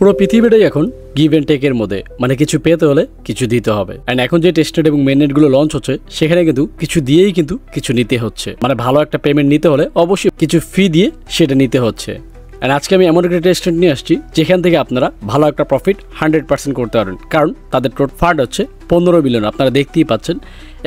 পুরো পৃথিবীটাই এখন give and টেকের মধ্যে, মানে কিছু পেতে হলে কিছু দিতে হবে। এন্ড এখন যে টেস্টেড এবং মেননেটগুলো লঞ্চ হচ্ছে সেখানে কিন্তু কিছু দিয়েই কিন্তু কিছু নিতে হচ্ছে, মানে ভালো একটা পেমেন্ট নিতে হলে অবশ্যই কিছু ফি দিয়ে সেটা নিতে হচ্ছে। এন্ড আজকে আমি এমন একটা টেস্টেড নিয়ে আসছি যেখান থেকে আপনারা ভালো একটা প্রফিট 100% করতে পারবেন, কারণ তাদের টোটাল ফান্ড হচ্ছে 15 বিলিয়ন, আপনারা দেখতেই পাচ্ছেন।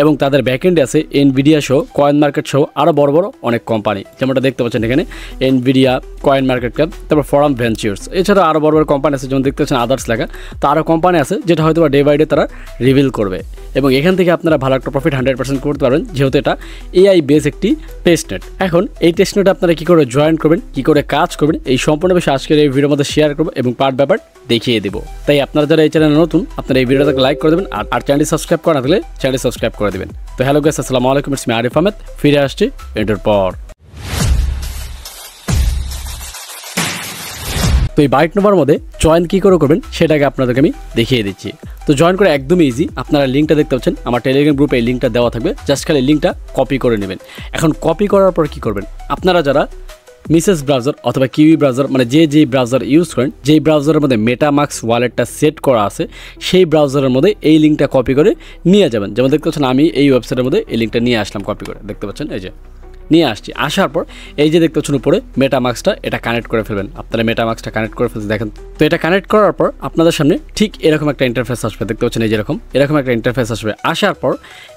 এবং তাদের ব্যাকএন্ডে আছে এনভিডিয়া সহ, কয়েন মার্কেট সহ আরও বড় বড় অনেক কোম্পানি, যেমনটা দেখতে পাচ্ছেন এখানে এনভিডিয়া, কয়েন মার্কেট ক্যাপ, তারপর ফরাম ভেঞ্চার্স, এছাড়াও আরও বড় বড় কোম্পানি আছে, যেমন দেখতে পাচ্ছেন আদার্স লেখা। তো আরও কোম্পানি আছে যেটা হয়তো ডে বাই ডে তারা রিভিল করবে, এবং এখান থেকে আপনারা ভালো একটা প্রফিট 100% করতে পারবেন, যেহেতু এটা এআই বেস একটি টেস্টনেট। এখন এই টেস্টনেটে আপনারা কী করে জয়েন করবেন, কী করে কাজ করবেন, এই সম্পূর্ণ বিষয়ে আজকের এই ভিডিওর মধ্যে শেয়ার করবো এবং পার্ট ব্যাপার দেখিয়ে দেবো। তাই আপনারা যারা এই চ্যানেলে নতুন, আপনারা এই ভিডিওটাকে লাইক করে দেবেন, আর চ্যানেলটি সাবস্ক্রাইব করা থাকলে চ্যানেলটি সাবস্ক্রাইব করে দেবেন। তো হ্যালো গাইস, আসসালামু আলাইকুম, আমি আরিফ আহমেদ, ফিরে আসছি এটার পর। তো এই বাইট নোভার মধ্যে জয়েন কী করে করবেন সেটাকে আপনাদেরকে আমি দেখিয়ে দিচ্ছি। তো জয়েন করে একদমই ইজি, আপনারা লিঙ্কটা দেখতে পাচ্ছেন আমার টেলিগ্রাম গ্রুপে, এই লিঙ্কটা দেওয়া থাকবে, জাস্ট খালি লিঙ্কটা কপি করে নেবেন। এখন কপি করার পর কী করবেন, আপনারা যারা মিসেস ব্রাউজার অথবা কিউই ব্রাউজার, মানে যেই ব্রাউজার ইউজ করেন, যেই ব্রাউজারের মধ্যে মেটামাস্ক ওয়ালেটটা সেট করা আছে সেই ব্রাউজারের মধ্যে এই লিঙ্কটা কপি করে নিয়ে যাবেন। যেমন দেখতে পাচ্ছেন আমি এই ওয়েবসাইটের মধ্যে এই লিঙ্কটা নিয়ে আসলাম, কপি করে দেখতে পাচ্ছেন, এই যে নিয়ে আসছি। আসার পর এই যে দেখতে পাচ্ছেন উপরে মেটামাস্কটা, এটা কানেক্ট করে ফেলবেন। আপনারা মেটামাস্কটা কানেক্ট করে ফেলতে দেখেন। তো এটা কানেক্ট করার পর আপনাদের সামনে ঠিক এরকম একটা ইন্টারফেস আসবে, দেখতে পাচ্ছেন এই যেরকম এরকম একটা ইন্টারফেস আসবে। আসার পর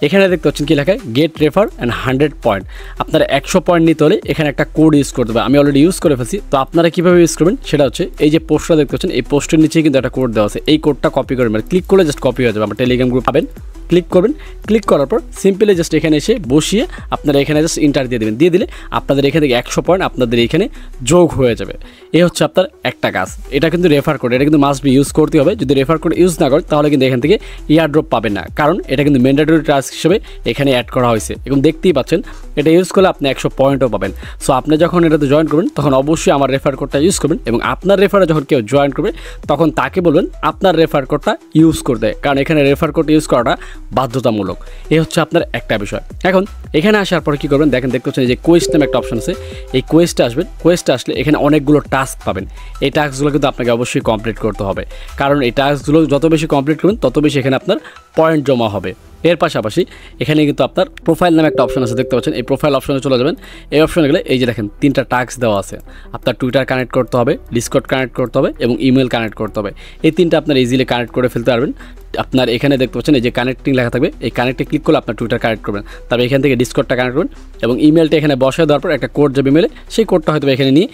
এখানে দেখতে পাচ্ছেন কি লেখা, গেট রেফার অ্যান্ড 100 পয়েন্ট। আপনারা 100 পয়েন্ট নিতে হলে এখানে একটা কোড ইউজ করতে হবে, আমি অলরেডি ইউজ করে ফেলছি। তো আপনারা কীভাবে ইউজ করবেন সেটা হচ্ছে, এই যে পোস্টটা দেখতে পাচ্ছেন, এই পোস্টের নিচে কিন্তু একটা কোড দেওয়া আছে, এই কোডটা কপি করবেন, মানে ক্লিক করলে জাস্ট কপি হয়ে যাবে। আমার টেলিগ্রাম গ্রুপ পাবেন, ক্লিক করবেন, ক্লিক করার পর সিম্পলি জাস্ট এখানে এসে বসিয়ে আপনারা এখানে জাস্ট ইন্টার দিয়ে দেবেন। দিয়ে দিলে আপনাদের এখান থেকে 100 পয়েন্ট আপনাদের এখানে যোগ হয়ে যাবে। এই হচ্ছে আপনার একটা কাজ। এটা কিন্তু রেফার কোড, এটা কিন্তু মাস্ট বি ইউজ করতে হবে। যদি রেফার কোড ইউজ না করেন তাহলে কিন্তু এখান থেকে ইয়ার ড্রপ পাবেন না, কারণ এটা কিন্তু ম্যান্ডেটরি টাস্ক হিসেবে এখানে অ্যাড করা হয়েছে। এবং দেখতেই পাচ্ছেন এটা ইউজ করলে আপনি 100 পয়েন্টও পাবেন। সো আপনি যখন এটাতে জয়েন করবেন তখন অবশ্যই আমার রেফার কোডটা ইউজ করবেন, এবং আপনার রেফারে যখন কেউ জয়েন করবে তখন তাকে বলবেন আপনার রেফার কোডটা ইউজ করতে, কারণ এখানে রেফার কোড ইউজ করাটা বাধ্যতামূলক। এই হচ্ছে আপনার একটা বিষয়। এখন এখানে আসার পরে কী করবেন, দেখেন দেখতে পাচ্ছেন যে কোয়েস্ট নামে একটা অপশন আছে, এই কোয়েস্টে আসবেন। কোয়েস্টে আসলে এখানে অনেকগুলো টাস্ক পাবেন। এই টাস্কগুলো কিন্তু আপনাকে অবশ্যই কমপ্লিট করতে হবে, কারণ এই টাস্কগুলো যত বেশি কমপ্লিট করবেন তত বেশি এখানে আপনার পয়েন্ট জমা হবে। এর পাশাপাশি এখানে কিন্তু আপনার প্রোফাইল নামে একটা অপশন আছে, দেখতে পাচ্ছেন। এই প্রোফাইল অপশনে চলে যাবেন। এই অপশনে গেলে এই যে দেখেন 3টা টাস্ক দেওয়া আছে। আপনার টুইটার কানেক্ট করতে হবে, ডিসকর্ড কানেক্ট করতে হবে এবং ইমেল কানেক্ট করতে হবে। এই 3টা আপনার ইজিলি কানেক্ট করে ফেলতে পারবেন। আপনার এখানে দেখতে পাচ্ছেন এই যে কানেক্টিং লেখা থাকবে, এই কানেক্টে ক্লিক করলে আপনার টুইটার কানেক্ট করবেন। তারপর এখান থেকে ডিসকর্ডটা কানেক্ট করবেন এবং ইমেলটা এখানে বসায় দেওয়ার পর একটা কোড যাবে ইমেলে, সেই কোডটা হয়তো এখানে নিয়ে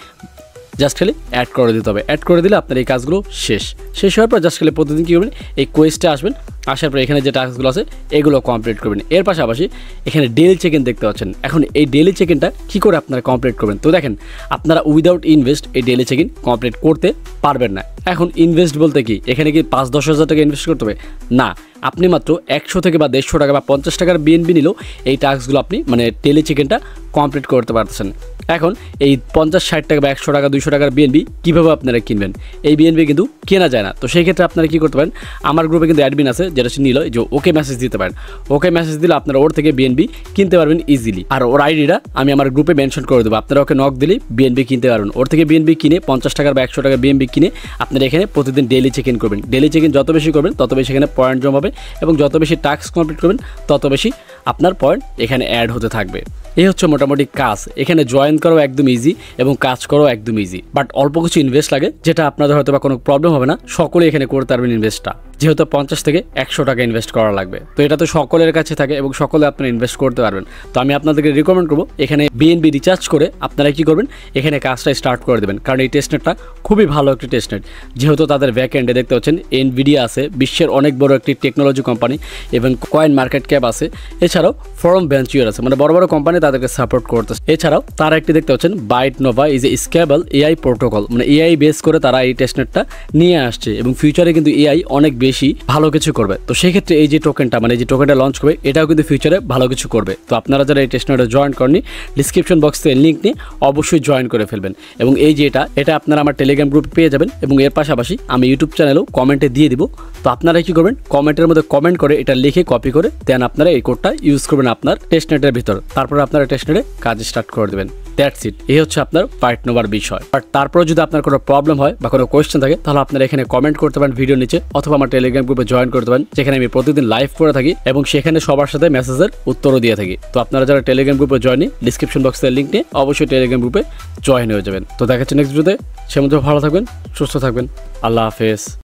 জাস্ট খালি অ্যাড করে দিতে হবে। অ্যাড করে দিলে আপনার এই কাজগুলো শেষ হওয়ার পর জাস্ট খালি প্রতিদিন কী করবেন, এই কোয়েস্টে আসবেন। আসার পর এখানে যে টাস্কগুলো আছে এগুলো কমপ্লিট করবেন। এর পাশাপাশি এখানে ডেইলি চেক ইন দেখতে পাচ্ছেন। এখন এই ডেইলি চেক ইনটা কী করে আপনারা কমপ্লিট করবেন, তো দেখেন আপনারা উইদাউট ইনভেস্ট এই ডেইলি চেক ইন কমপ্লিট করতে পারবেন না। এখন ইনভেস্ট বলতে কি, এখানে কি 5-10 হাজার টাকা ইনভেস্ট করতে হবে না, আপনি মাত্র 100 থেকে বা 150 টাকা বা 50 টাকার বিএনবি নিলেও এই টাস্কগুলো আপনি মানে ডেইলি চেক ইনটা কমপ্লিট করতে পারতেছেন। এখন এই 50-60 টাকা বা 100 টাকা 200 টাকার বিএনবি কীভাবে আপনারা কিনবেন, এই বিএনবি কিন্তু কেনা যায় না। তো সেই ক্ষেত্রে আপনারা কী করতে পারেন, আমার গ্রুপে কিন্তু অ্যাডমিন আছে যেটা নিল, যে ওকে মেসেজ দিতে পারেন। ওকে মেসেজ দিলে আপনারা ওর থেকে বিএনবি কিনতে পারবেন ইজিলি, আর ওর আইডিটা আমি আমার গ্রুপে মেনশন করে দেবো। আপনারা ওকে নক দিলেই বিএনবি কিনতে পারবেন। ওর থেকে বিএনবি কিনে 50 টাকার বা 100 টাকার বিএনবি কিনে আপনারা এখানে প্রতিদিন ডেইলি চেক ইন করবেন। ডেইলি চেক ইন যত বেশি করবেন তত বেশি এখানে পয়েন্ট জমাবে, এবং যত বেশি টাস্ক কমপ্লিট করবেন তত বেশি আপনার পয়েন্ট এখানে অ্যাড হতে থাকবে। এই হচ্ছে মোটামুটি কাজ। এখানে জয়েন করাও একদম ইজি এবং কাজ করাও একদম ইজি, বাট অল্প কিছু ইনভেস্ট লাগে, যেটা আপনাদের হয়তো বা কোনো প্রবলেম হবে না। সকলে এখানে করতে পারবেন ইনভেস্টটা, যেহেতু 50 থেকে 100 টাকা ইনভেস্ট করা লাগবে। তো এটা তো সকলের কাছে থাকে এবং সকলে আপনারা ইনভেস্ট করতে পারবেন। তো আমি আপনাদেরকে রিকমেন্ড করবো এখানে বিএনবি রিচার্জ করে আপনারা কী করবেন, এখানে কাজটা স্টার্ট করে দেবেন, কারণ এই টেস্টনেটটা খুবই ভালো একটি টেস্টনেট। যেহেতু তাদের ব্যাকএন্ডে দেখতে পাচ্ছেন এনভিডিয়া আছে, বিশ্বের অনেক বড় একটি টেকনোলজি কোম্পানি, এবং কয়েন মার্কেট ক্যাপ আছে, এছাড়াও ফরাম ভেঞ্চার আছে, মানে বড় বড় কোম্পানি তাদেরকে সাপোর্ট করতেছে। এছাড়াও তারা একটি দেখতে পাচ্ছেন Byte Nova is a scalable AI protocol, মানে এআই বেস করে তারা এই টেস্টনেটটা নিয়ে আসছে, এবং ফিউচারে কিন্তু এআই অনেক বেশি বেশি ভালো কিছু করবে। তো সেই ক্ষেত্রে এই যে টোকেনটা মানে যে টোকেনটা লঞ্চ করবে এটাও কিন্তু ফিউচারে ভালো কিছু করবে। তো আপনারা যারা এই টেস্টনেটে জয়েন করেননি ডিসক্রিপশন বক্সে লিঙ্ক নিয়ে অবশ্যই জয়েন করে ফেলবেন। এবং এই যে এটা আপনারা আমার টেলিগ্রাম গ্রুপে পেয়ে যাবেন এবং এর পাশাপাশি আমি ইউটিউব চ্যানেলেও কমেন্টে দিয়ে দিব। তো আপনারা কি করবেন কমেন্টের মধ্যে কমেন্ট করে এটা লিখে কপি করে দেন আপনারা এই কোডটা ইউজ করবেন আপনার টেস্টনেটের ভিতর, তারপরে আপনারা টেস্টনেটে কাজ স্টার্ট করে দেবেন। That's it. এই হচ্ছে আপনার ফাইট নেওয়ার বিষয়। আর তারপরে যদি আপনার কোনো প্রবলেম হয় বা কোনো কোয়েশ্চেন থাকে তাহলে আপনারা এখানে কমেন্ট করতে পারেন ভিডিও নিচে, অথবা আমার টেলিগ্রাম গ্রুপে জয়েন করতে পারেন যেখানে আমি প্রতিদিন লাইভ করে থাকি এবং সেখানে সবার সাথে মেসেজের উত্তরও দিয়ে থাকি। তো আপনারা যারা টেলিগ্রাম গ্রুপে জয়েন ডিসক্রিপশন বক্সের লিঙ্ক নিয়ে অবশ্যই টেলিগ্রাম গ্রুপে জয়েন হয়ে যাবেন। তো দেখা হচ্ছে নেক্সট ভিডিওতে। সে মধ্যে ভালো থাকবেন, সুস্থ থাকবেন। আল্লাহ হাফেজ।